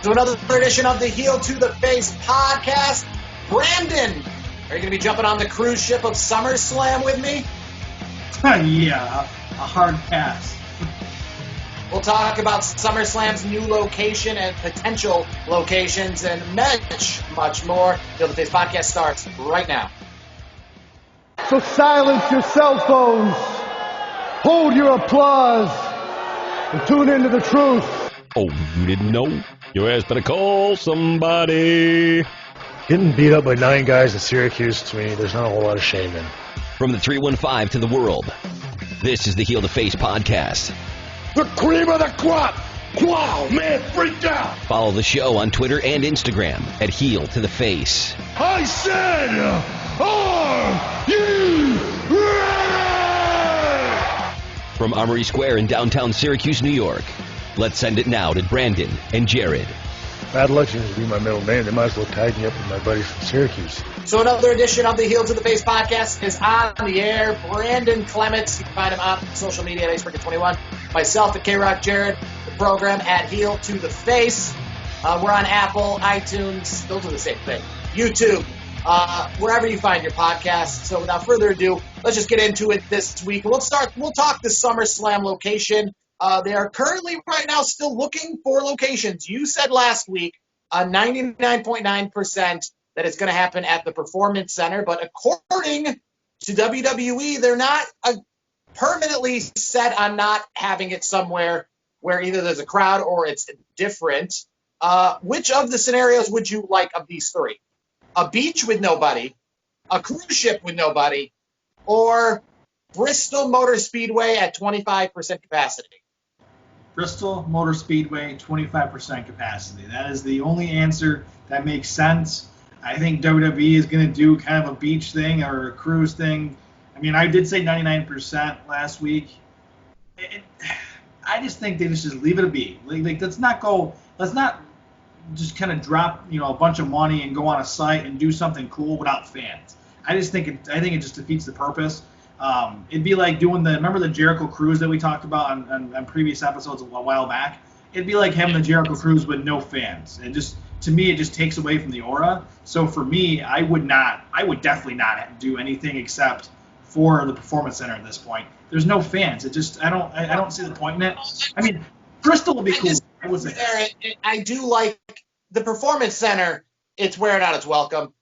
to another edition of the Heel to the Face podcast. Brandon, are you going to be jumping on the cruise ship of SummerSlam with me? Yeah, a hard pass. We'll talk about SummerSlam's new location and potential locations and much more. Heel to the Face podcast starts right now. So silence your cell phones, hold your applause, and tune into the truth. Oh, you didn't know? Your ass better call somebody. Getting beat up by 9 guys in Syracuse, to me, there's not a whole lot of shame in. From the 315 to the world, this is the Heel to Face podcast. The cream of the crop! Wow, man, freaked out! Follow the show on Twitter and Instagram at Heel to the Face. I said, are you ready? From Armory Square in downtown Syracuse, New York, let's send it now to Brandon and Jared. Bad luck seems to be my middle name. They might as well tag me up with my buddies from Syracuse. So another edition of the Heel to the Face podcast is on the air. Brandon Clements, you can find him on social media at Icebreaker21. Myself at K-Rock Jared, the program at Heel to the Face. We're on Apple, iTunes, those are the same thing, YouTube, wherever you find your podcast. So without further ado, let's just get into it this week. We'll talk the SummerSlam location. They are currently right now still looking for locations. You said last week, 99.9% that it's going to happen at the Performance Center. But according to WWE, they're not permanently set on not having it somewhere where either there's a crowd or it's different. Which of the scenarios would you like of these three? A beach with nobody, a cruise ship with nobody, or Bristol Motor Speedway at 25% capacity? Bristol Motor Speedway, 25% capacity. That is the only answer that makes sense. I think WWE is going to do kind of a beach thing or a cruise thing. I mean, I did say 99% last week. I just think they just leave it a be. Like let's not just kind of drop, a bunch of money and go on a site and do something cool without fans. I think it just defeats the purpose. It'd be like doing remember the Jericho Cruise that we talked about on previous episodes a while back? It'd be like having the Jericho Cruise with no fans. To me, it just takes away from the aura. So for me, I would definitely not do anything except for the Performance Center at this point. There's no fans. I don't see the point in it. I mean, Bristol would be cool. I do like the Performance Center. It's wearing out its welcome.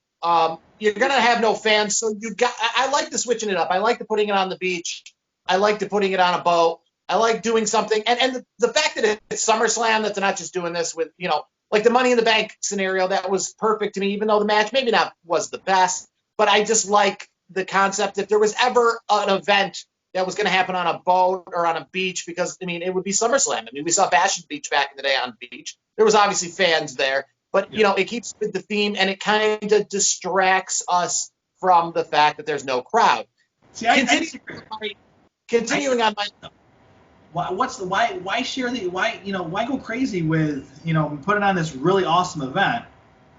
You're going to have no fans, so I like the switching it up. I like the putting it on the beach. I like the putting it on a boat. I like doing something. And the fact that it's SummerSlam, that they're not just doing this with, like the Money in the Bank scenario, that was perfect to me, even though the match maybe not was the best. But I just like the concept. If there was ever an event that was going to happen on a boat or on a beach, because, it would be SummerSlam. We saw Bash Beach back in the day on the beach. There was obviously fans there. But, it keeps with the theme, and it kind of distracts us from the fact that there's no crowd. See, Continuing on my... Why go crazy with, putting on this really awesome event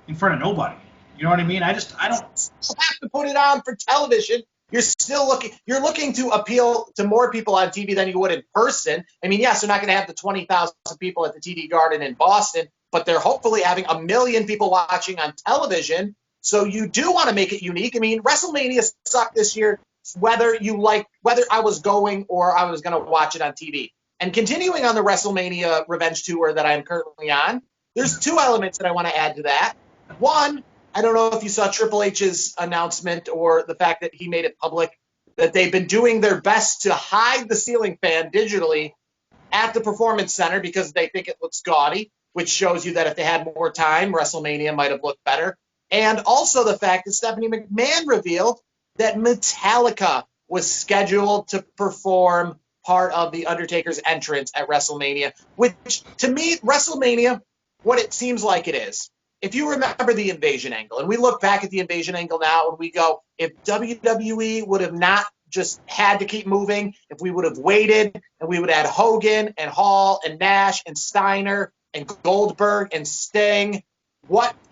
in front of nobody? You know what I mean? I don't have to put it on for television. You're looking to appeal to more people on TV than you would in person. Yes, they're not going to have the 20,000 people at the TD Garden in Boston, but they're hopefully having 1 million people watching on television. So you do want to make it unique. WrestleMania sucked this year, whether I was going or I was going to watch it on TV. And continuing on the WrestleMania Revenge Tour that I'm currently on, there's 2 elements that I want to add to that. One, I don't know if you saw Triple H's announcement or the fact that he made it public that they've been doing their best to hide the ceiling fan digitally at the Performance Center because they think it looks gaudy, which shows you that if they had more time, WrestleMania might have looked better. And also the fact that Stephanie McMahon revealed that Metallica was scheduled to perform part of The Undertaker's entrance at WrestleMania, which, to me, WrestleMania, what it seems like it is. If you remember the Invasion angle, and we look back at the Invasion angle now and we go, if WWE would have not just had to keep moving, if we would have waited and we would have had Hogan and Hall and Nash and Steiner and Goldberg and Sting,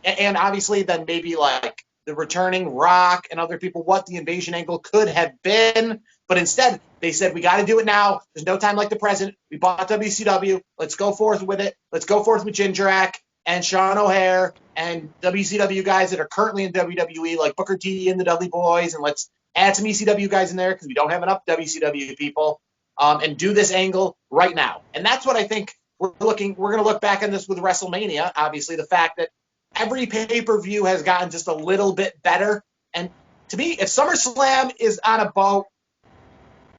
and obviously then maybe like the returning Rock and other people, what the Invasion angle could have been. But instead, they said, we got to do it now. There's no time like the present. We bought WCW. Let's go forth with it. Let's go forth with Jindrak. and Sean O'Hare and WCW guys that are currently in WWE, like Booker T and the Dudley Boys, and let's add some ECW guys in there because we don't have enough WCW people, and do this angle right now. And that's what I think we're going to look back on this with WrestleMania. Obviously, the fact that every pay-per-view has gotten just a little bit better. And to me, if SummerSlam is on a boat,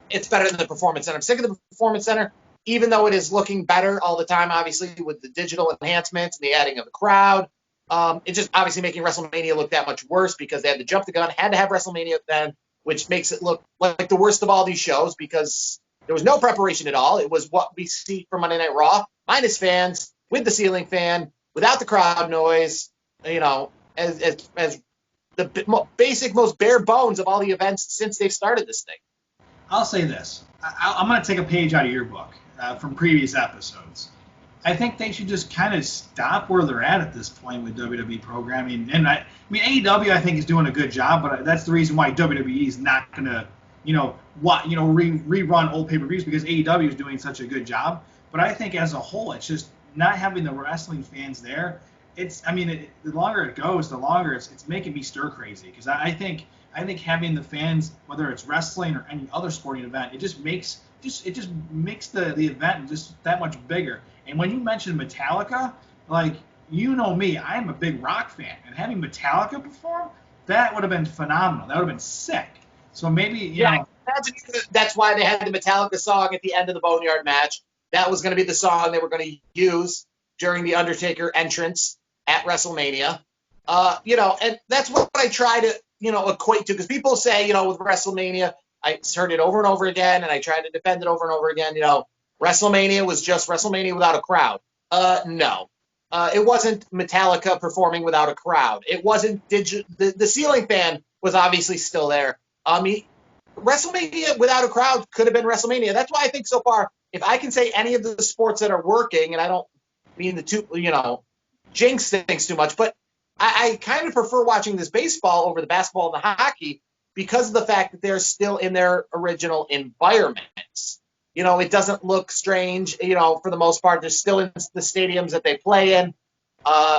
it's better than the Performance Center. I'm sick of the Performance Center, even though it is looking better all the time, obviously, with the digital enhancements and the adding of the crowd. It's just obviously making WrestleMania look that much worse because they had to jump the gun, had to have WrestleMania then, which makes it look like the worst of all these shows because there was no preparation at all. It was what we see for Monday Night Raw, minus fans, with the ceiling fan, without the crowd noise, as the basic, most bare bones of all the events since they've started this thing. I'll say this. I'm going to take a page out of your book from previous episodes. I think they should just kind of stop where they're at this point with WWE programming. And I mean, AEW I think is doing a good job, but that's the reason why WWE is not going to, rerun old pay-per-views because AEW is doing such a good job. But I think as a whole, it's just not having the wrestling fans there. The longer it goes, the longer it's making me stir crazy because I think having the fans, whether it's wrestling or any other sporting event, it just makes the event just that much bigger. And when you mentioned Metallica, like, you know me, I'm a big rock fan, and having Metallica perform, that would have been phenomenal. That would have been sick. So maybe that's why they had the Metallica song at the end of the Boneyard match. That was going to be the song they were going to use during the Undertaker entrance at WrestleMania. And that's what I try to equate to, because people say, with WrestleMania, I heard it over and over again, and I tried to defend it over and over again. WrestleMania was just WrestleMania without a crowd. No. It wasn't Metallica performing without a crowd. It wasn't the ceiling fan was obviously still there. WrestleMania without a crowd could have been WrestleMania. That's why I think so far, if I can say any of the sports that are working, and I don't mean to jinx things too much, but I kind of prefer watching this baseball over the basketball and the hockey because of the fact that they're still in their original environments. It doesn't look strange, for the most part. They're still in the stadiums that they play in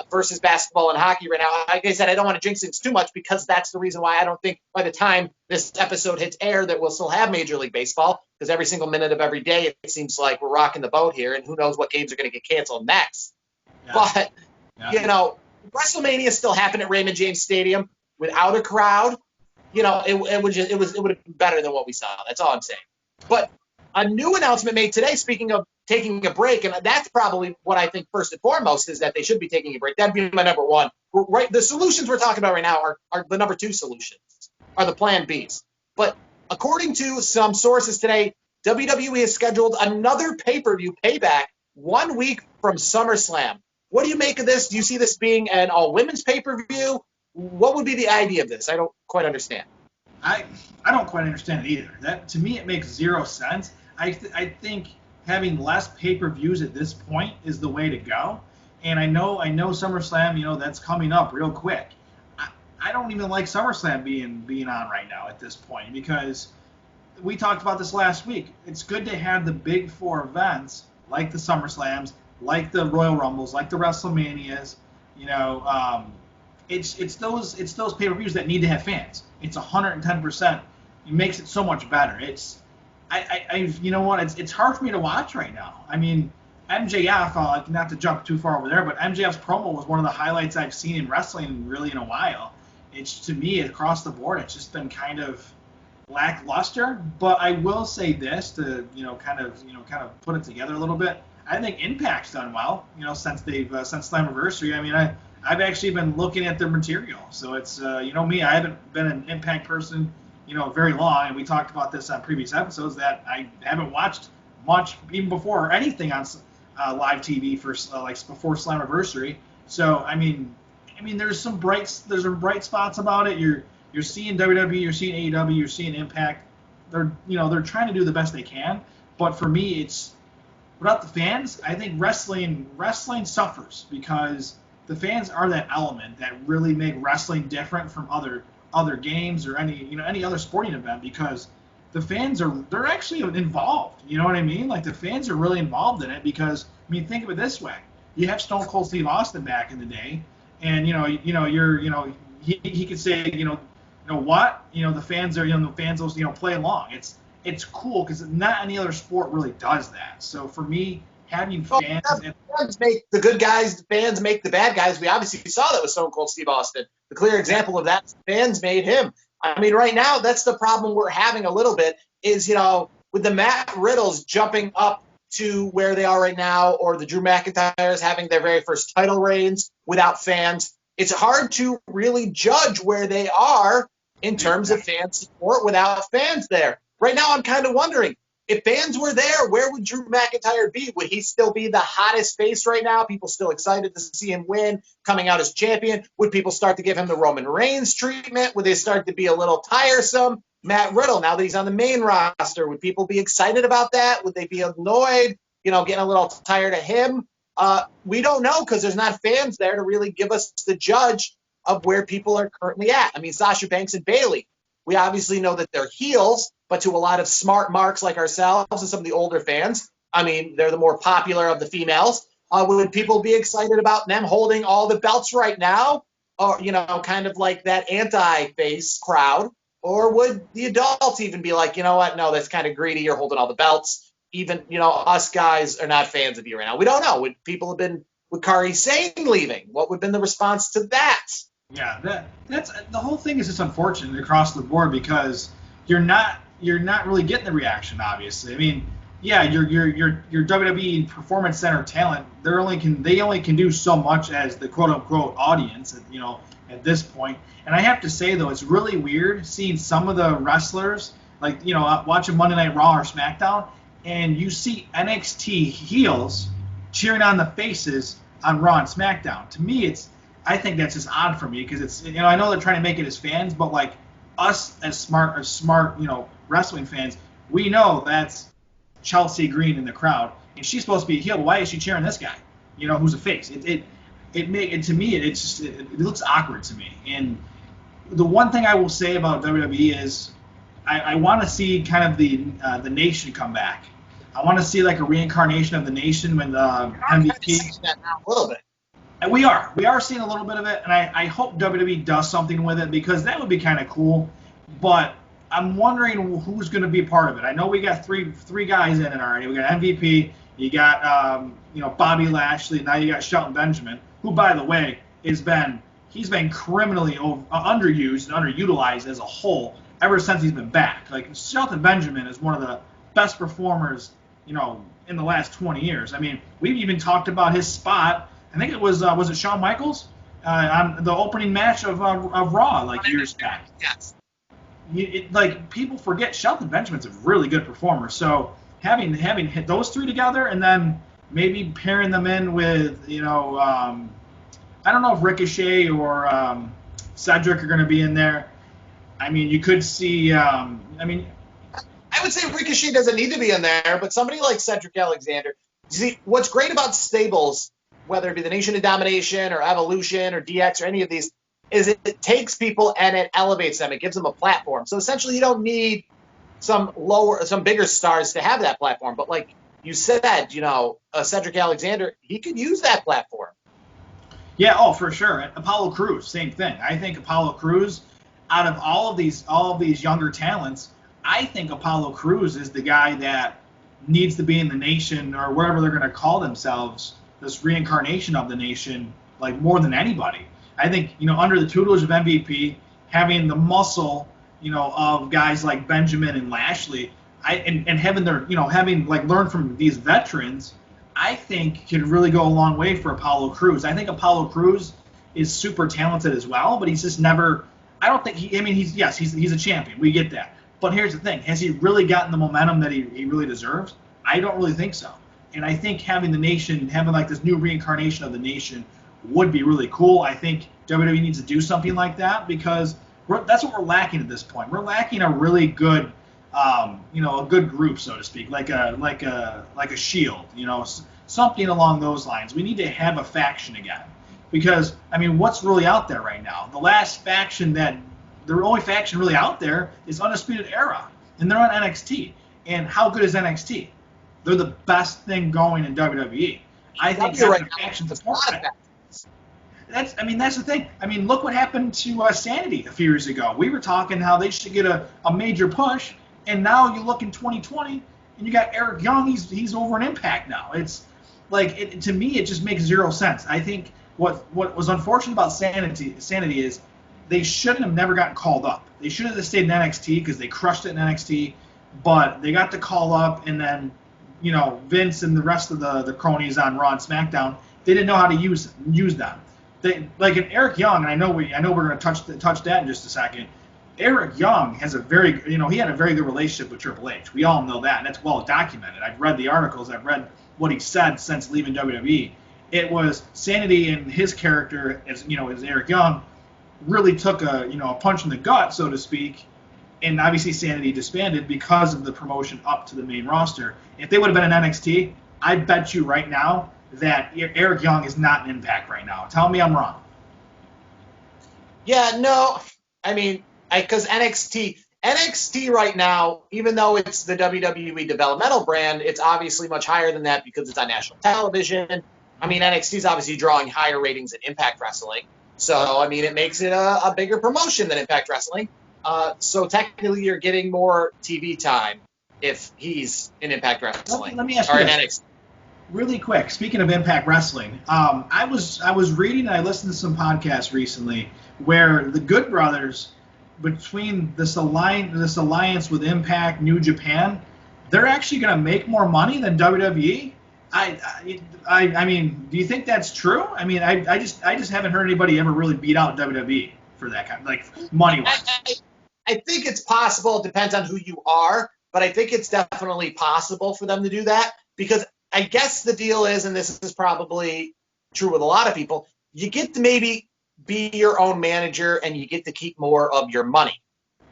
versus basketball and hockey right now. Like I said, I don't want to jinx things too much because that's the reason why I don't think by the time this episode hits air that we'll still have Major League Baseball, because every single minute of every day it seems like we're rocking the boat here, and who knows what games are going to get canceled next. Yeah. But, WrestleMania still happened at Raymond James Stadium without a crowd. It would have been better than what we saw. That's all I'm saying. But a new announcement made today, speaking of taking a break, and that's probably what I think first and foremost is that they should be taking a break. That'd be my number one. Right, the solutions we're talking about right now are the number two solutions, are the plan Bs. But according to some sources today, WWE has scheduled another pay-per-view Payback 1 week from SummerSlam. What do you make of this? Do you see this being an all-women's pay-per-view? What would be the idea of this? I don't quite understand. I don't quite understand it either. That, to me, it makes zero sense. I think having less pay-per-views at this point is the way to go. And I know SummerSlam, that's coming up real quick. I don't even like SummerSlam being on right now at this point because we talked about this last week. It's good to have the big four events like the SummerSlams, like the Royal Rumbles, like the WrestleManias. It's those pay-per-views that need to have fans. It's 110%. It makes it so much better. It's hard for me to watch right now. I mean, MJF, not to jump too far over there, but MJF's promo was one of the highlights I've seen in wrestling really in a while. It's, to me, across the board, it's just been kind of lackluster. But I will say this to kind of put it together a little bit. I think Impact's done well, since Slammiversary. I mean, I've actually been looking at their material. So it's, me, I haven't been an Impact person, very long. And we talked about this on previous episodes that I haven't watched much even before anything on live TV for before Slammiversary. So I mean, there's some bright spots about it. You're seeing WWE, you're seeing AEW, you're seeing Impact. They're trying to do the best they can. But for me, it's without the fans. I think wrestling suffers because the fans are that element that really make wrestling different from other games or any other sporting event, because the fans they're actually involved. You know what I mean? Like, the fans are really involved in it because, I mean, think of it this way. You have Stone Cold Steve Austin back in the day, and he could say, what, the fans are, the fans will, play along. It's cool because not any other sport really does that. So for me, having fans, fans make the good guys, fans make the bad guys. We obviously saw that with Stone Cold Steve Austin. The clear example of that, fans made him. I mean, right now, that's the problem we're having a little bit is, with the Matt Riddles jumping up to where they are right now, or the Drew McIntyres having their very first title reigns without fans, it's hard to really judge where they are in terms of fan support without fans there. Right now, I'm kind of wondering, if fans were there, where would Drew McIntyre be? Would he still be the hottest face right now? People still excited to see him win, coming out as champion? Would people start to give him the Roman Reigns treatment? Would they start to be a little tiresome? Matt Riddle, now that he's on the main roster, would people be excited about that? Would they be annoyed, getting a little tired of him? We don't know because there's not fans there to really give us the judge of where people are currently at. I mean, Sasha Banks and Bayley, we obviously know that they're heels, but to a lot of smart marks like ourselves and some of the older fans, I mean, they're the more popular of the females. Would people be excited about them holding all the belts right now? Or, kind of like that anti-face crowd? Or would the adults even be like, you know what, no, that's kind of greedy, you're holding all the belts. Even, us guys are not fans of you right now. We don't know. Would people have been, with Kairi Sane leaving, what would have been the response to that? Yeah, that's the whole thing is just unfortunate across the board because you're not really getting the reaction, obviously. I mean, yeah, your WWE Performance Center talent, they only can do so much as the quote unquote audience, at this point. And I have to say though, it's really weird seeing some of the wrestlers, like, watching Monday Night Raw or SmackDown, and you see NXT heels cheering on the faces on Raw and SmackDown. To me, I think that's just odd for me because it's, I know they're trying to make it as fans, but like us as smart, wrestling fans, we know that's Chelsea Green in the crowd, and she's supposed to be a heel. But why is she cheering this guy? Who's a face? To me, it looks awkward to me. And the one thing I will say about WWE is I want to see kind of the Nation come back. I want to see like a reincarnation of the Nation when the MVP. That now a little bit. And we are seeing a little bit of it, and I hope WWE does something with it because that would be kind of cool. But I'm wondering who's going to be part of it. I know we got three guys in it already. We got MVP, you got Bobby Lashley, now you got Shelton Benjamin, who by the way he's been criminally underused and underutilized as a whole ever since he's been back. Like Shelton Benjamin is one of the best performers in the last 20 years. I mean, we've even talked about his spot. I think it was it Shawn Michaels on the opening match of Raw like years back. Yes. People forget Shelton Benjamin's a really good performer. So having hit those three together and then maybe pairing them in with I don't know if Ricochet or Cedric are going to be in there. I mean, you could see. I would say Ricochet doesn't need to be in there, but somebody like Cedric Alexander. You see, what's great about stables, whether it be the Nation of Domination or Evolution or DX or any of these, is it takes people and it elevates them. It gives them a platform. So essentially, you don't need some bigger stars to have that platform. But like you said, Cedric Alexander, he could use that platform. Yeah, oh, for sure. Apollo Crews, same thing. I think Apollo Crews, out of all of these younger talents, I think Apollo Crews is the guy that needs to be in the Nation or wherever they're going to call themselves, this reincarnation of the Nation, like more than anybody. I think, under the tutelage of MVP, having the muscle, of guys like Benjamin and Lashley, and having their, having learned from these veterans, I think can really go a long way for Apollo Crews. I think Apollo Crews is super talented as well, but he's just never. I don't think he's a champion. We get that. But here's the thing: has he really gotten the momentum that he really deserves? I don't really think so. And I think having the Nation, having this new reincarnation of the Nation, would be really cool. I think WWE needs to do something like that because that's what we're lacking at this point. We're lacking a really good, a good group, so to speak, like a Shield, something along those lines. We need to have a faction again because what's really out there right now? The only faction really out there is Undisputed Era, and they're on NXT. And how good is NXT? They're the best thing going in WWE. I think you're having right. a faction There's a support. lot of factors. That's the thing. I mean, look what happened to Sanity a few years ago. We were talking how they should get a major push, and now you look in 2020, and you got Eric Young. He's over an Impact now. It's like to me, it just makes zero sense. I think what was unfortunate about Sanity is they shouldn't have never gotten called up. They should have stayed in NXT because they crushed it in NXT, but they got the call up, and then Vince and the rest of the cronies on Raw and SmackDown, they didn't know how to use them. They, like in Eric Young, and I know we're going to touch that in just a second. Eric Young has he had a very good relationship with Triple H. We all know that, and that's well documented. I've read the articles. I've read what he said since leaving WWE. It was Sanity and his character as Eric Young really took a punch in the gut, so to speak, and obviously Sanity disbanded because of the promotion up to the main roster. If they would have been in NXT, I bet you right now that Eric Young is not an Impact right now. Tell me I'm wrong. Yeah, no, I mean, because NXT right now, even though it's the WWE developmental brand, it's obviously much higher than that because it's on national television. I mean, NXT is obviously drawing higher ratings than Impact Wrestling. So, I mean, it makes it a bigger promotion than Impact Wrestling. So technically you're getting more TV time if he's in Impact Wrestling. Let me ask you or this. NXT. Really quick, speaking of Impact Wrestling, I was reading and I listened to some podcasts recently where the Good Brothers, between this alliance with Impact, New Japan, they're actually going to make more money than WWE. I mean, do you think that's true? I mean, I just haven't heard anybody ever really beat out WWE for that kind of, like, money wise. I think it's possible. It depends on who you are, but I think it's definitely possible for them to do that because I guess the deal is, and this is probably true with a lot of people, you get to maybe be your own manager and you get to keep more of your money.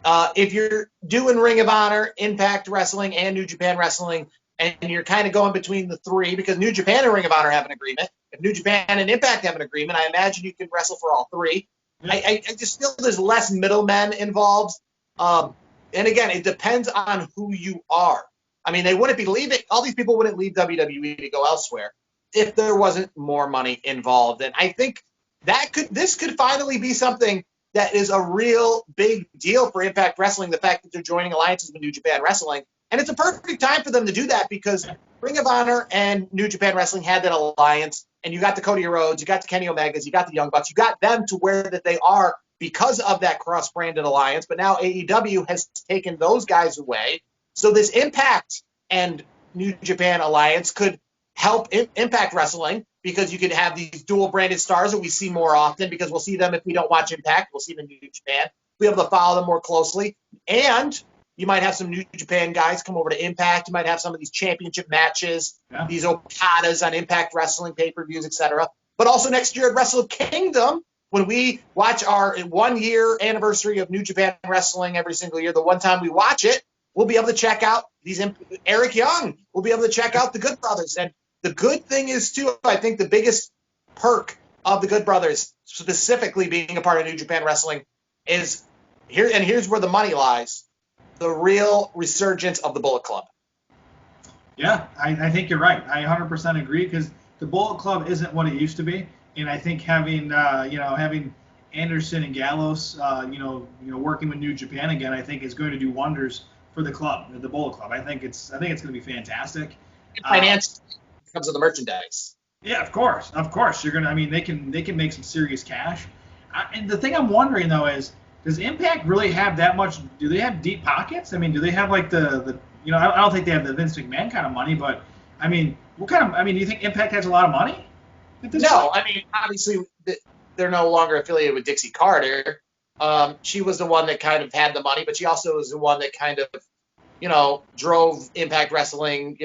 If you're doing Ring of Honor, Impact Wrestling, and New Japan Wrestling, and you're kind of going between the three, because New Japan and Ring of Honor have an agreement. If New Japan and Impact have an agreement, I imagine you can wrestle for all three. I just feel there's less middlemen involved. And again, it depends on who you are. I mean, they wouldn't be leaving. All these people wouldn't leave WWE to go elsewhere if there wasn't more money involved. And I think this could finally be something that is a real big deal for Impact Wrestling, the fact that they're joining alliances with New Japan Wrestling. And it's a perfect time for them to do that because Ring of Honor and New Japan Wrestling had that alliance, and you got the Cody Rhodes, you got the Kenny Omegas, you got the Young Bucks, you got them to where that they are because of that cross-branded alliance. But now AEW has taken those guys away. So this Impact and New Japan alliance could help Impact Wrestling because you could have these dual-branded stars that we see more often because we'll see them if we don't watch Impact. We'll see them in New Japan. We'll be able to follow them more closely. And you might have some New Japan guys come over to Impact. You might have some of these championship matches, these Okadas on Impact Wrestling, pay-per-views, etc. But also next year at Wrestle Kingdom, when we watch our 1-year anniversary of New Japan Wrestling every single year, the one time we watch it, we'll be able to check out Eric Young. We'll be able to check out the Good Brothers. And the good thing is, too, I think the biggest perk of the Good Brothers, specifically being a part of New Japan Wrestling, is here. And here's where the money lies. The real resurgence of the Bullet Club. Yeah, I think you're right. I 100% agree because the Bullet Club isn't what it used to be, and I think having Anderson and Gallows, working with New Japan again, I think is going to do wonders for the club, the Bullet Club. I think it's going to be fantastic. Finance comes with the merchandise. Yeah, of course. You're gonna. I mean, they can make some serious cash. And the thing I'm wondering though is, does Impact really have that much? Do they have deep pockets? I mean, do they have like the I don't think they have the Vince McMahon kind of money, but I mean, what kind of? I mean, do you think Impact has a lot of money at this point? I mean, obviously they're no longer affiliated with Dixie Carter. She was the one that kind of had the money, but she also was the one that kind of, drove Impact Wrestling,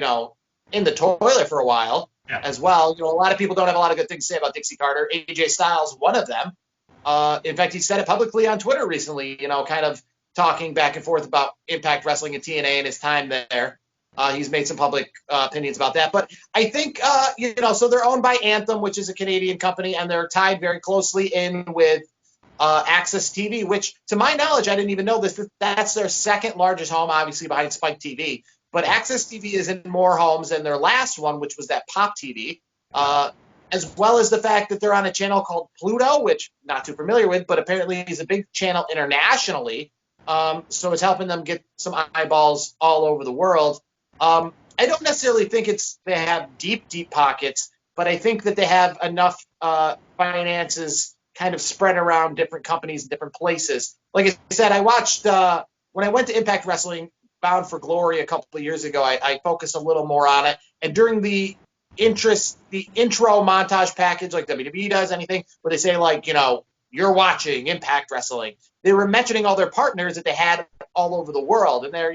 in the toilet for a while as well. A lot of people don't have a lot of good things to say about Dixie Carter. AJ Styles, one of them. In fact, he said it publicly on Twitter recently, kind of talking back and forth about Impact Wrestling and TNA and his time there. He's made some public opinions about that. But I think, so they're owned by Anthem, which is a Canadian company, and they're tied very closely in with Access TV, which, to my knowledge, I didn't even know this. That's their second largest home, obviously, behind Spike TV. But Access TV is in more homes than their last one, which was that Pop TV. as well as the fact that they're on a channel called Pluto, which I'm not too familiar with, but apparently is a big channel internationally. So it's helping them get some eyeballs all over the world. I don't necessarily think they have deep pockets, but I think that they have enough finances kind of spread around different companies and different places. Like I said, I watched when I went to Impact Wrestling Bound for Glory a couple of years ago, I focused a little more on it. And during the intro montage package, like WWE does, anything where they say, like, you're watching Impact Wrestling, they were mentioning all their partners that they had all over the world. And they're,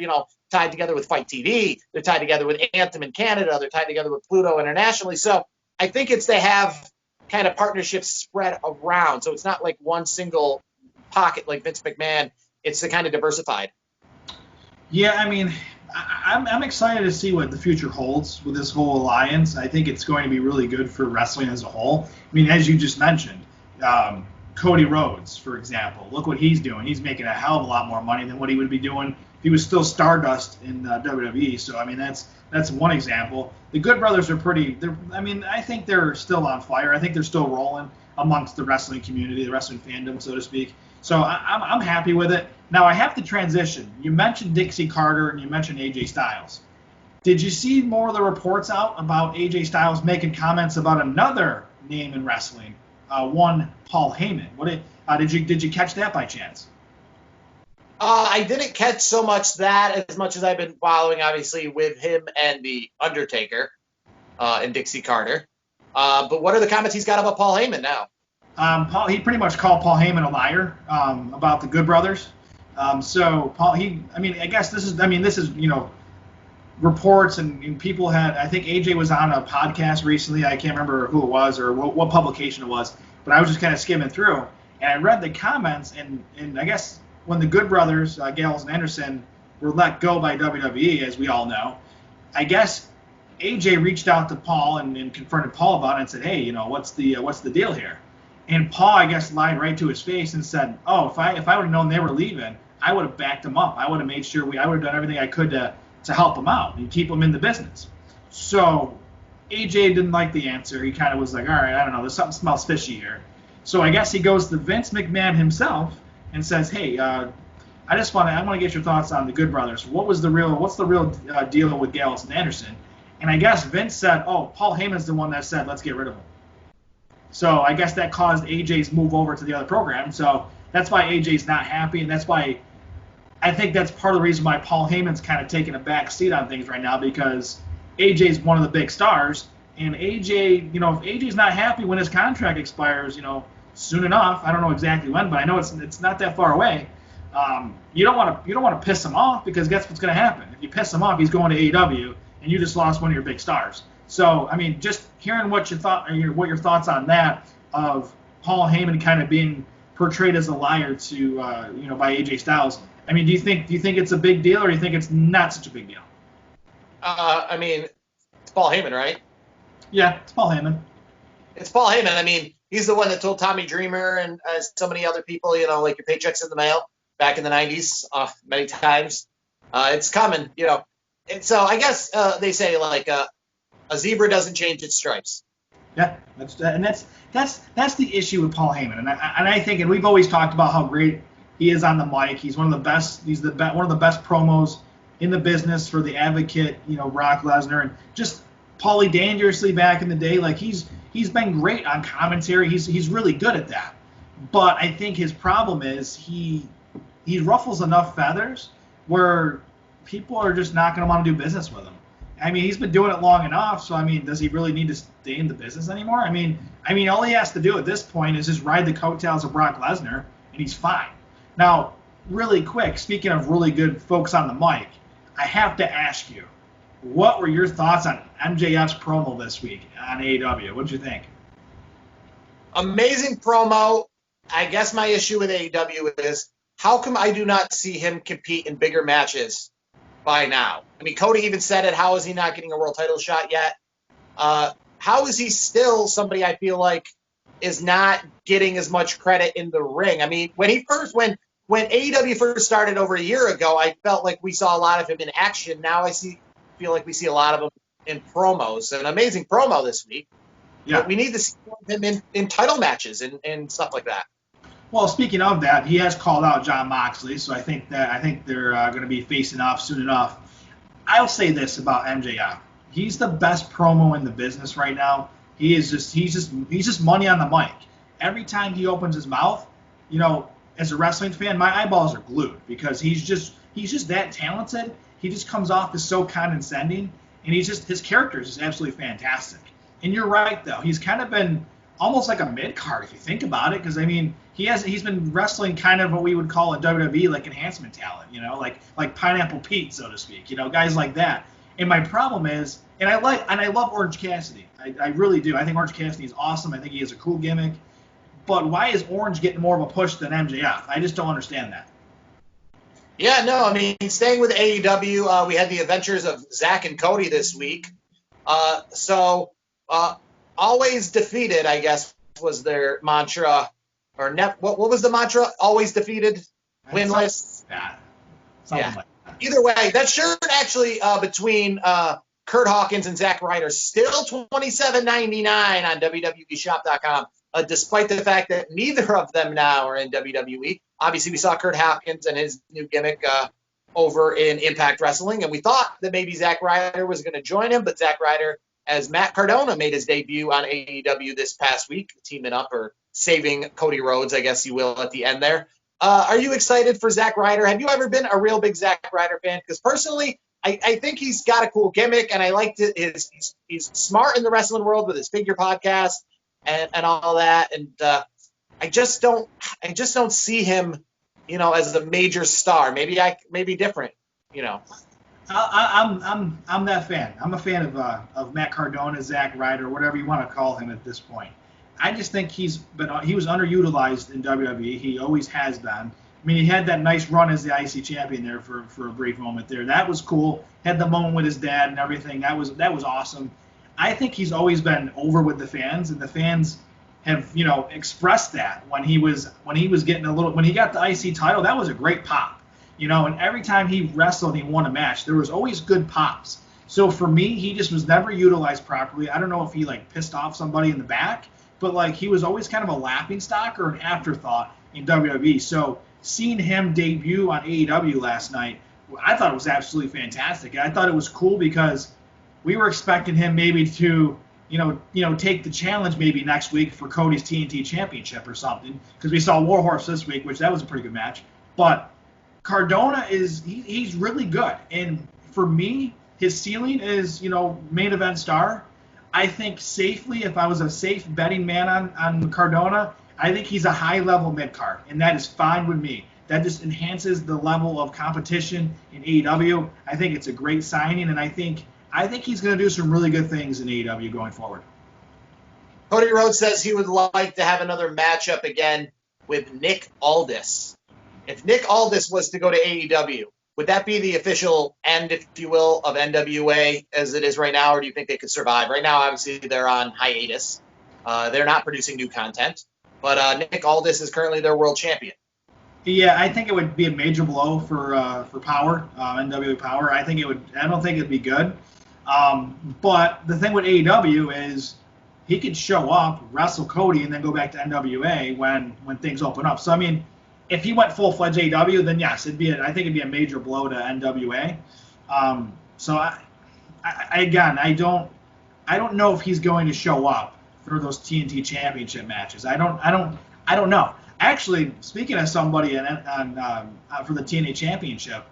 tied together with Fight TV. They're tied together with Anthem in Canada. They're tied together with Pluto internationally. So I think they have kind of partnerships spread around. So it's not like one single pocket like Vince McMahon. It's the kind of diversified. Yeah, I mean, I'm excited to see what the future holds with this whole alliance. I think it's going to be really good for wrestling as a whole. I mean, as you just mentioned, Cody Rhodes, for example, look what he's doing. He's making a hell of a lot more money than what he would be doing if he was still Stardust in WWE. So, I mean, that's one example. The Good Brothers are I think they're still on fire. I think they're still rolling amongst the wrestling community, the wrestling fandom, so to speak. So I'm happy with it. Now I have to transition. You mentioned Dixie Carter and you mentioned AJ Styles. Did you see more of the reports out about AJ Styles making comments about another name in wrestling, one Paul Heyman? Did you catch that by chance? I didn't catch so much that as much as I've been following, obviously, with him and the Undertaker and Dixie Carter. But what are the comments he's got about Paul Heyman now? He pretty much called Paul Heyman a liar about the Good Brothers. So Paul, I guess this is reports and people had. I think AJ was on a podcast recently. I can't remember who it was or what publication it was, but I was just kind of skimming through and I read the comments and I guess when the Good Brothers, Gallows and Anderson, were let go by WWE, as we all know, I guess AJ reached out to Paul and confronted Paul about it and said, hey, what's the deal here? And Paul, I guess, lied right to his face and said, oh, if I would have known they were leaving, I would have backed them up. I would have made sure I would have done everything I could to help them out and keep them in the business. So AJ didn't like the answer. He kind of was like, all right, I don't know, there's something smells fishy here. So I guess he goes to Vince McMahon himself and says, hey, I want to get your thoughts on the Good Brothers. What's the real deal with Gallows and Anderson? And I guess Vince said, oh, Paul Heyman's the one that said, let's get rid of him. So I guess that caused AJ's move over to the other program. So that's why AJ's not happy, and that's why I think that's part of the reason why Paul Heyman's kind of taking a back seat on things right now, because AJ's one of the big stars, and AJ, if AJ's not happy when his contract expires, soon enough, I don't know exactly when, but I know it's not that far away. You don't want to piss him off, because guess what's going to happen? If you piss him off, he's going to AEW, and you just lost one of your big stars. So, I mean, just hearing what your thoughts on that of Paul Heyman kind of being portrayed as a liar to by AJ Styles. I mean, do you think it's a big deal, or do you think it's not such a big deal? I mean, it's Paul Heyman, right? Yeah, it's Paul Heyman. It's Paul Heyman. I mean, he's the one that told Tommy Dreamer and so many other people, like your paycheck's in the mail back in the 90s, many times. It's coming, And so I guess they say like a zebra doesn't change its stripes. Yeah, that's the issue with Paul Heyman, and I think, and we've always talked about how great he is on the mic. He's one of the best. He's one of the best promos in the business for the Advocate, Brock Lesnar, and just Paulie Dangerously back in the day. Like he's been great on commentary. He's really good at that. But I think his problem is he ruffles enough feathers where people are just not going to want to do business with him. I mean, he's been doing it long enough, so, I mean, does he really need to stay in the business anymore? I mean, all he has to do at this point is just ride the coattails of Brock Lesnar, and he's fine. Now, really quick, speaking of really good folks on the mic, I have to ask you, what were your thoughts on MJF's promo this week on AEW? What did you think? Amazing promo. I guess my issue with AEW is, how come I do not see him compete in bigger matches by now? I mean, Cody even said it. How is he not getting a world title shot yet? How is he still somebody I feel like is not getting as much credit in the ring? I mean, when AEW first started over a year ago, I felt like we saw a lot of him in action. Now feel like we see a lot of him in promos. An amazing promo this week. Yeah. But we need to see him in title matches and stuff like that. Well, speaking of that, he has called out Jon Moxley, so I think they're going to be facing off soon enough. I'll say this about MJF: he's the best promo in the business right now. He's just money on the mic. Every time he opens his mouth, as a wrestling fan, my eyeballs are glued because he's just that talented. He just comes off as so condescending, and his character is just absolutely fantastic. And you're right, though. He's kind of been almost like a mid-card if you think about it, because he's been wrestling kind of what we would call a WWE like enhancement talent, like Pineapple Pete, so to speak, guys like that. And my problem is, and I love Orange Cassidy. I really do. I think Orange Cassidy is awesome. I think he has a cool gimmick. But why is Orange getting more of a push than MJF? I just don't understand that. Yeah, no, I mean, staying with AEW, we had the adventures of Zach and Cody this week. Always defeated, I guess, was their mantra. Or what was the mantra? Always defeated, winless. Something like that. Either way, that shirt actually between Kurt Hawkins and Zack Ryder still $27.99 on WWEshop.com, despite the fact that neither of them now are in WWE. Obviously, we saw Kurt Hawkins and his new gimmick over in Impact Wrestling, and we thought that maybe Zack Ryder was going to join him, but Zack Ryder, as Matt Cardona, made his debut on AEW this past week, teaming up or saving Cody Rhodes, I guess you will, at the end there. Are you excited for Zack Ryder? Have you ever been a real big Zack Ryder fan? Because personally, I think he's got a cool gimmick, and I liked it. He's smart in the wrestling world with his figure podcast and all that. And I just don't see him, as a major star. Maybe different, I'm that fan. I'm a fan of Matt Cardona, Zack Ryder, whatever you want to call him at this point. I just think he was underutilized in WWE. He always has been. I mean, he had that nice run as the IC champion there for a brief moment there. That was cool. Had the moment with his dad and everything. That was awesome. I think he's always been over with the fans, and the fans have expressed that when he got the IC title. That was a great pop. And every time he wrestled and he won a match, there was always good pops. So for me, he just was never utilized properly. I don't know if he pissed off somebody in the back, but he was always kind of a laughing stock or an afterthought in WWE. So seeing him debut on AEW last night, I thought it was absolutely fantastic. I thought it was cool because we were expecting him maybe to take the challenge maybe next week for Cody's TNT Championship or something, because we saw Warhorse this week, which that was a pretty good match. But Cardona he's really good, and for me, his ceiling is main event star. I think safely, if I was a safe betting man on Cardona, I think he's a high-level mid-card, and that is fine with me. That just enhances the level of competition in AEW. I think it's a great signing, and I think he's going to do some really good things in AEW going forward. Cody Rhodes says he would like to have another matchup again with Nick Aldis. If Nick Aldis was to go to AEW, would that be the official end, if you will, of NWA as it is right now, or do you think they could survive? Right now, obviously, they're on hiatus. They're not producing new content. But Nick Aldis is currently their world champion. Yeah, I think it would be a major blow for Power, NWA Power. I don't think it'd be good. But the thing with AEW is he could show up, wrestle Cody, and then go back to NWA when things open up. So I mean, if he went full-fledged AEW, then yes, I think it'd be a major blow to NWA. So I don't know if he's going to show up for those TNT Championship matches. I don't know. Actually, speaking of somebody for the TNA Championship,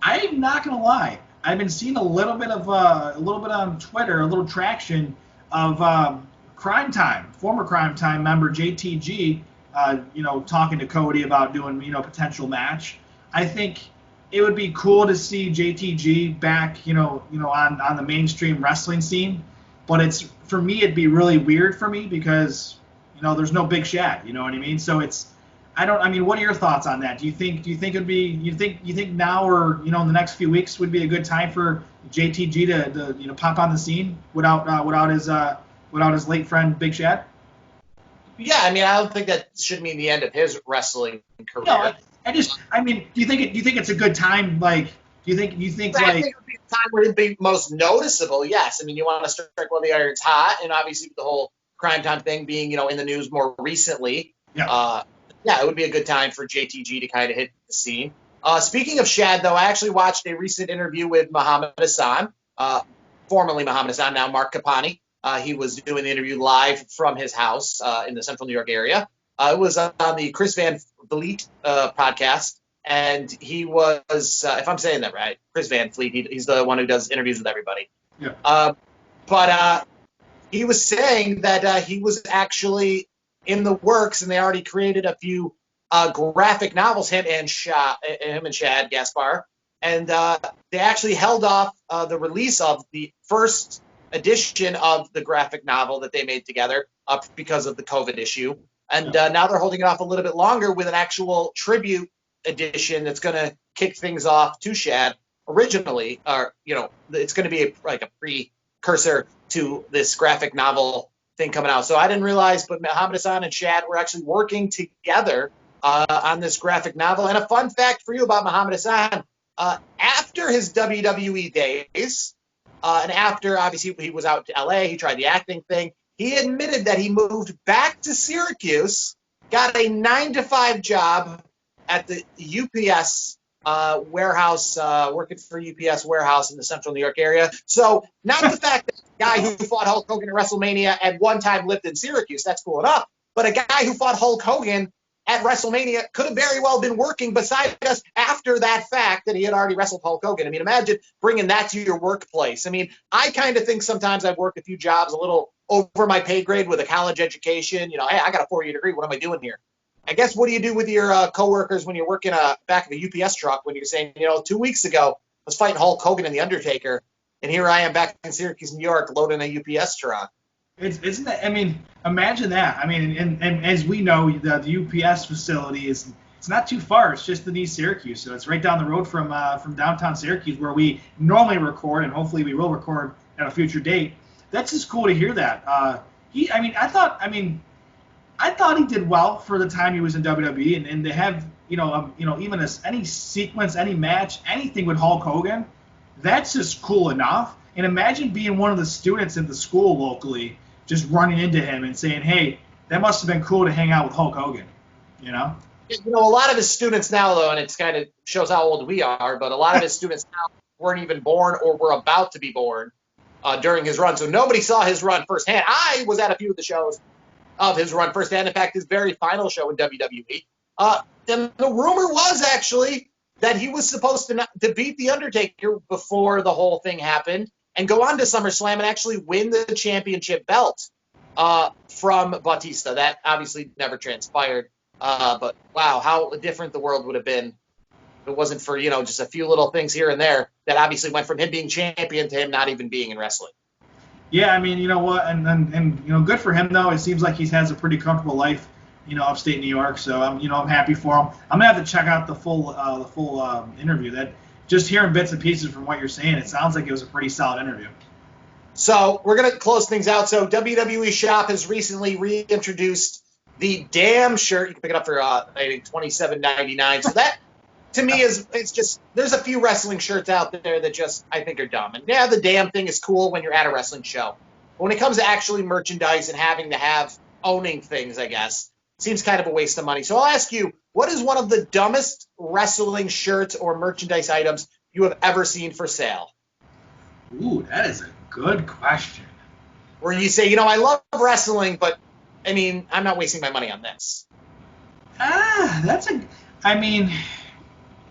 I'm not gonna lie. I've been seeing a little bit on Twitter, a little traction of former Crime Time member JTG. Talking to Cody about doing, potential match. I think it would be cool to see JTG back, on the mainstream wrestling scene. But for me, it'd be really weird for me because, there's no Big Shad. You know what I mean? So what are your thoughts on that? Do you think it'd be, you think now or, in the next few weeks would be a good time for JTG to pop on the scene without his late friend Big Shad? Yeah, I don't think that should mean the end of his wrestling career. No, do you think it's a good time? Do you think I think it would be a time where it'd be most noticeable. Yes, you want to strike while the iron's hot, and obviously with the whole Crime Time thing being, in the news more recently. Yeah. It would be a good time for JTG to kind of hit the scene. Speaking of Shad, though, I actually watched a recent interview with Muhammad Hassan, formerly Muhammad Hassan, now Mark Kapani. He was doing the interview live from his house in the central New York area. It was on the Chris Van Vliet podcast, and he was, if I'm saying that right, Chris Van Vliet, he's the one who does interviews with everybody. Yeah. But he was saying that he was actually in the works, and they already created a few graphic novels, him and Shad Gaspar, and they actually held off the release of the first edition of the graphic novel that they made together because of the COVID issue. And now they're holding it off a little bit longer with an actual tribute edition that's going to kick things off to Shad originally. Or, it's going to be like a precursor to this graphic novel thing coming out. So I didn't realize, but Muhammad Hassan and Shad were actually working together on this graphic novel. And a fun fact for you about Muhammad Hassan, after his WWE days, and after, obviously, he was out to LA, he tried the acting thing, he admitted that he moved back to Syracuse, got a 9-to-5 job at the UPS warehouse, working for UPS warehouse in the central New York area. So not the fact that a guy who fought Hulk Hogan at WrestleMania at one time lived in Syracuse, that's cool enough, but a guy who fought Hulk Hogan at WrestleMania could have very well been working beside us after that fact that he had already wrestled Hulk Hogan. I mean, imagine bringing that to your workplace. I mean, I kind of think sometimes I've worked a few jobs a little over my pay grade with a college education. Hey, I got a 4-year degree. What am I doing here? I guess what do you do with your coworkers when you're working back of a UPS truck when you're saying, 2 weeks ago I was fighting Hulk Hogan and The Undertaker, and here I am back in Syracuse, New York, loading a UPS truck. Isn't that? I mean, imagine that. I mean, and as we know, the UPS facility it's not too far. It's just in East Syracuse, so it's right down the road from downtown Syracuse, where we normally record, and hopefully we will record at a future date. That's just cool to hear that. I thought he did well for the time he was in WWE, and to have even any sequence, any match, anything with Hulk Hogan, that's just cool enough. And imagine being one of the students at the school locally, just running into him and saying, "Hey, that must have been cool to hang out with Hulk Hogan," A lot of his students now, though, and it's kind of shows how old we are, but a lot of his students now weren't even born or were about to be born during his run, so nobody saw his run firsthand. I was at a few of the shows of his run firsthand. In fact, his very final show in WWE. And the rumor was actually that he was supposed to beat The Undertaker before the whole thing happened and go on to SummerSlam and actually win the championship belt from Batista. That obviously never transpired. But wow, how different the world would have been if it wasn't for, just a few little things here and there that obviously went from him being champion to him not even being in wrestling. Yeah, I mean, you know what, and good for him though. It seems like he has a pretty comfortable life, upstate New York. So I'm happy for him. I'm gonna have to check out the full interview. That just hearing bits and pieces from what you're saying, it sounds like it was a pretty solid interview. So we're gonna close things out. So WWE Shop has recently reintroduced the Damn shirt. You can pick it up for I think $27.99. So that to me it's just, there's a few wrestling shirts out there that just I think are dumb. And yeah, the Damn thing is cool when you're at a wrestling show. But when it comes to actually merchandise and having to have owning things, I guess, seems kind of a waste of money. So I'll ask you, what is one of the dumbest wrestling shirts or merchandise items you have ever seen for sale? Ooh, that is a good question. Where you say, I love wrestling, but I mean, I'm not wasting my money on this.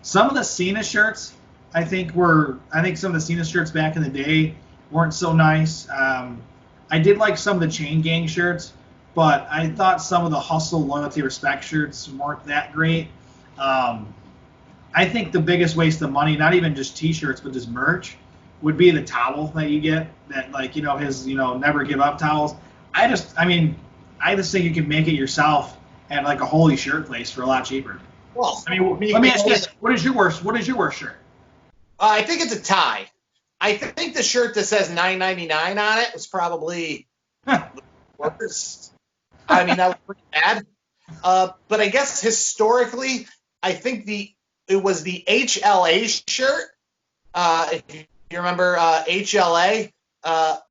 Some of the Cena shirts, I think some of the Cena shirts back in the day weren't so nice. I did like some of the Chain Gang shirts, but I thought some of the Hustle, Loyalty, Respect shirts weren't that great. I think the biggest waste of money, not even just T-shirts, but just merch, would be the towel that you get, that his Never Give Up towels. I just think you can make it yourself at like a Holy shirt place for a lot cheaper. Well, let me ask you this: What is your worst shirt? I think it's a tie. I think the shirt that says $9.99 on it was probably the worst. I mean, that was pretty bad. But I guess historically, I think it was the HLA shirt. If you remember HLA,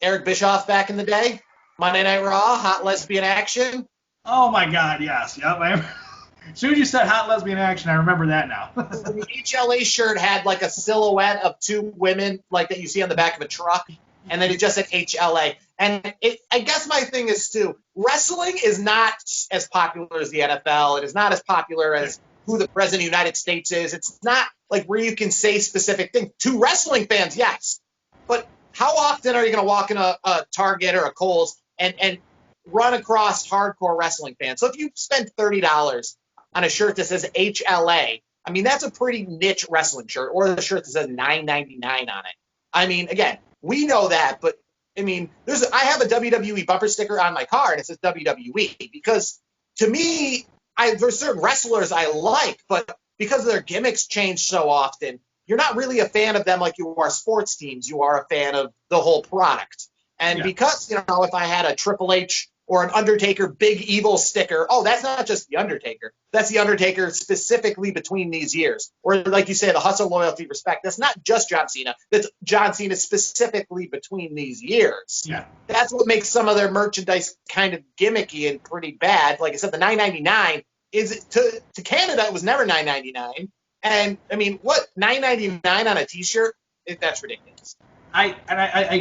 Eric Bischoff back in the day. Monday Night Raw, hot lesbian action. Oh my God, yes, yep. As soon as you said hot lesbian action, I remember that now. The HLA shirt had like a silhouette of two women like that you see on the back of a truck, and then it just said HLA. And I guess my thing is too, wrestling is not as popular as the NFL. It is not as popular as who the president of the United States is. It's not like where you can say specific things. To wrestling fans, yes. But how often are you going to walk in a Target or a Kohl's and run across hardcore wrestling fans? So if you spend $30 on a shirt that says HLA, I mean, that's a pretty niche wrestling shirt, or the shirt that says $9.99 on it. I mean, again, we know that, but I mean, I have a WWE bumper sticker on my car and it says WWE because to me, there's certain wrestlers I like, but because their gimmicks change so often, you're not really a fan of them like you are sports teams. You are a fan of the whole product. And because, if I had a Triple H or an Undertaker big evil sticker, that's not just the Undertaker. That's the Undertaker specifically between these years. Or like you say, the hustle, loyalty, respect. That's not just John Cena. That's John Cena specifically between these years. Yeah. That's what makes some of their merchandise kind of gimmicky and pretty bad. Like I said, the $9.99 is to Canada, it was never $9.99. And I mean, what, $9.99 on a T-shirt? That's ridiculous. I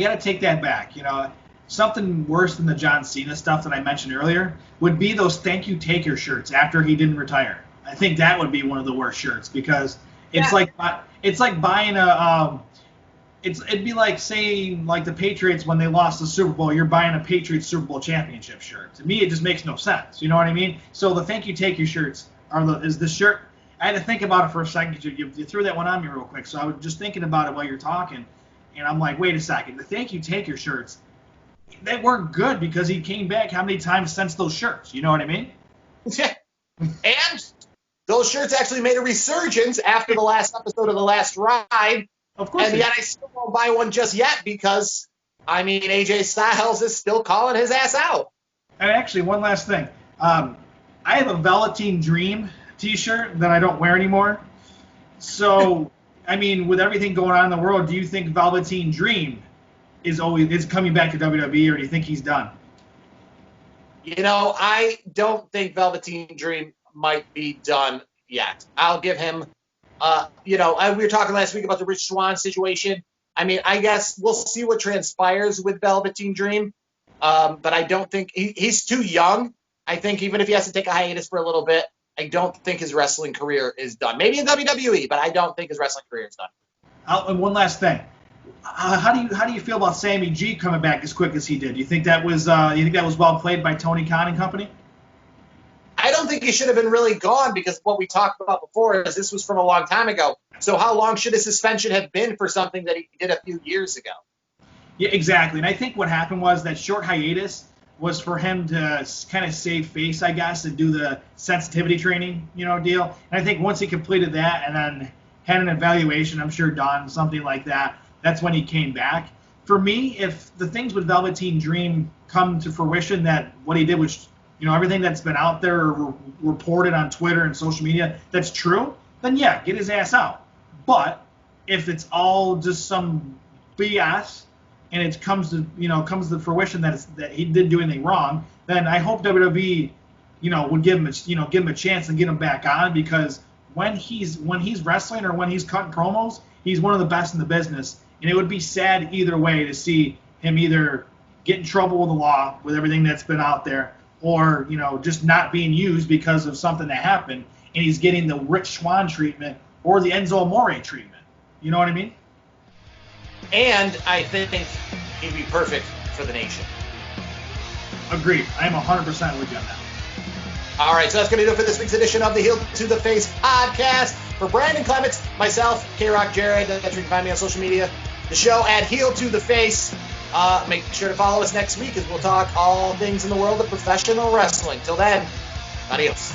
got to take that back. Something worse than the John Cena stuff that I mentioned earlier would be those thank you taker shirts after he didn't retire. I think that would be one of the worst shirts because it's like buying it'd be like saying like the Patriots when they lost the Super Bowl, you're buying a Patriots Super Bowl championship shirt. To me, it just makes no sense. You know what I mean? So the thank you taker shirts is the shirt. I had to think about it for a second. You threw that one on me real quick. So I was just thinking about it while you're talking, and I'm like, wait a second. The thank you taker shirts, they weren't good because he came back how many times since those shirts? You know what I mean? Yeah. And those shirts actually made a resurgence after the last episode of The Last Ride. Of course. And yet I still won't buy one just yet because, I mean, AJ Styles is still calling his ass out. And actually, one last thing. I have a Velveteen Dream T-shirt that I don't wear anymore. So, I mean, with everything going on in the world, do you think Velveteen Dream is coming back to WWE, or do you think he's done? I don't think Velveteen Dream might be done yet. I'll give him, we were talking last week about the Rich Swann situation. I mean, I guess we'll see what transpires with Velveteen Dream. But I don't think he's too young. I think even if he has to take a hiatus for a little bit, I don't think his wrestling career is done. Maybe in WWE, but I don't think his wrestling career is done. And one last thing. How do you feel about Sammy G coming back as quick as he did? You think that was well played by Tony Khan and company? I don't think he should have been really gone because what we talked about before is this was from a long time ago. So how long should a suspension have been for something that he did a few years ago? Yeah, exactly. And I think what happened was that short hiatus was for him to kind of save face, I guess, and do the sensitivity training, deal. And I think once he completed that and then had an evaluation, I'm sure done, something like that, that's when he came back. For me, if the things with Velveteen Dream come to fruition, that what he did was, everything that's been out there or reported on Twitter and social media, that's true, then yeah, get his ass out. But if it's all just some BS and it comes to fruition that he didn't do anything wrong, then I hope WWE, would give him a chance and get him back on, because when he's wrestling or when he's cutting promos, he's one of the best in the business. And it would be sad either way to see him either get in trouble with the law with everything that's been out there, or just not being used because of something that happened, and he's getting the Rich Swann treatment or the Enzo Amore treatment. You know what I mean? And I think he'd be perfect for the nation. Agreed. I am 100% with you on that. All right, so that's going to do it for this week's edition of the Heel to the Face podcast. For Brandon Clements, myself, K-Rock Jared, that's where you can find me on social media. The show at Heel to the Face. Make sure to follow us next week as we'll talk all things in the world of professional wrestling. Till then, adios.